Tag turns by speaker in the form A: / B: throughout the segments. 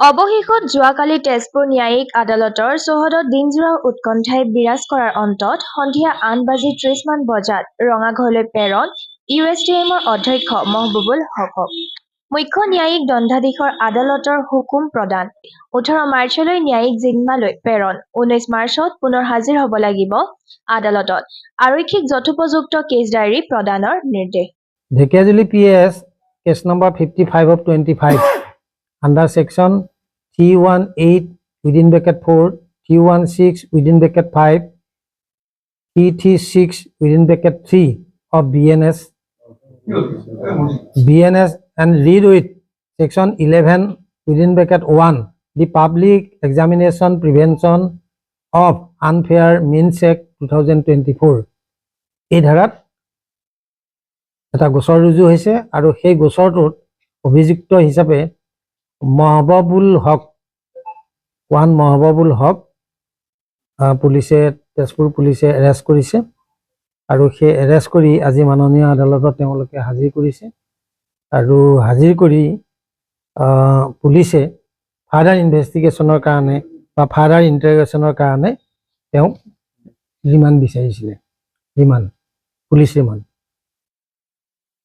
A: অৱশেষত যোৱাকালি তেজপুৰ ন্যায়িক আদালতৰ চৌহদত দিনজোৰা উৎকণ্ঠাই বিৰাজ কৰাৰ অন্তত সন্ধিয়া ৮:৩০ মান বজাত ৰঙাঘৰলৈ প্ৰেৰণ USTMৰ অধ্যক্ষ মহবুবুল হকক। মুখ্য ন্যায়িক দণ্ডাধীশৰ আদালতৰ হুকুম প্ৰদান। ১৮ মাৰ্চলৈ ন্যায়িক জিম্মালৈ প্ৰেৰণ। ১৯ মাৰ্চত পুনৰ হাজিৰ হ'ব লাগিব আদালতত। আৰক্ষীক যথোপযুক্ত কেছ ডায়েৰী প্ৰদানৰ নিৰ্দেশ।
B: Dhekiajuli PS case number 55 of 25 under section 318 within bracket 4 316 within bracket 5 336 within bracket 3 of BNS and read with section 11 within bracket 1 the Public Examination Prevention of Unfair Means Act 2024 এই ধাৰাত এটা গোচৰ ৰুজু হৈছে আৰু সেই গোচৰটোত অভিযুক্ত হিচাপে মহবুবুল হক পুলিচে তেজপুৰ পুলিচে এৰেষ্ট কৰিছে আৰু সেই এৰেষ্ট কৰি আজি মাননীয় আদালতত তেওঁলোকে হাজিৰ কৰিছে আৰু হাজিৰ কৰি পুলিচে ফাৰ্ডাৰ ইনভেষ্টিগেশ্যনৰ কাৰণে বা ফাৰ্ডাৰ ইণ্টাৰগেশ্যনৰ কাৰণে তেওঁ ৰিমাণ্ড বিচাৰিছিলে পুলিচ ৰিমাণ্ড।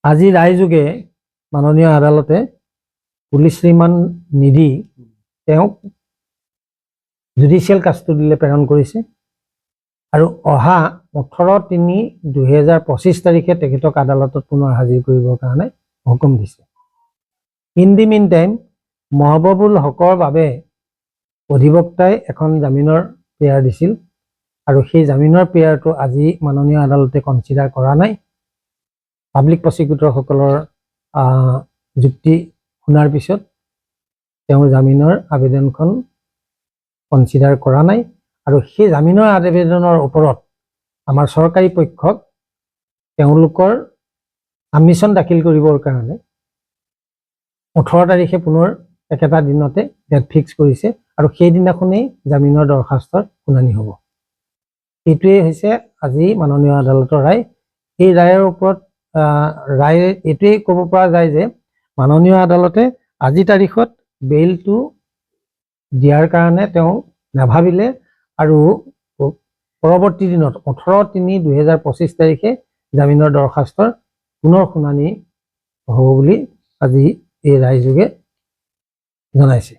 B: আজি ৰায়যোগে মাননীয় আদালতে পুলিচ ৰিমাণ্ড নিদি তেওঁক জুডিচিয়েল কাষ্টডিলৈ প্ৰেৰণ কৰিছে আৰু অহা 18/3/2025 তাৰিখে তেখেতক আদালতত পুনৰ হাজিৰ কৰিবৰ কাৰণে হুকুম দিছে। In the mean time Mahbubul হকৰ বাবে অধিবক্তাই এখন জামিনৰ প্ৰেয়াৰ দিছিল আৰু সেই জামিনৰ প্ৰেয়াৰটো আজি মাননীয় আদালতে কনচিডাৰ কৰা নাই। পাব্লিক প্ৰচিকিউটৰসকলৰ যুক্তি শুনাৰ পিছত তেওঁৰ জামিনৰ আবেদনখন কনচিডাৰ কৰা নাই আৰু সেই জামিনৰ আবেদনৰ ওপৰত আমাৰ চৰকাৰী পক্ষক তেওঁলোকৰ সাবমিশ্যন দাখিল কৰিবৰ কাৰণে 18 তাৰিখে পুনৰ একেটা দিনতে ডেট ফিক্স কৰিছে আৰু সেইদিনাখনেই জামিনৰ দৰখাস্তৰ শুনানি হ'ব। এইটোৱেই হৈছে আজি মাননীয় আদালতৰ ৰায়। এই ৰায়ৰ ওপৰত ৰায় এইটোৱেই ক'ব পৰা যায় যে মাননীয় আদালতে আজি তাৰিখত বেইলটো দিয়াৰ কাৰণে তেওঁ নাভাবিলে আৰু পৰৱৰ্তী দিনত 18/3/2025 তাৰিখে জামিনৰ দৰখাস্তৰ পুনৰ শুনানি হ'ব বুলি আজি এই ৰায়যোগে জনাইছে।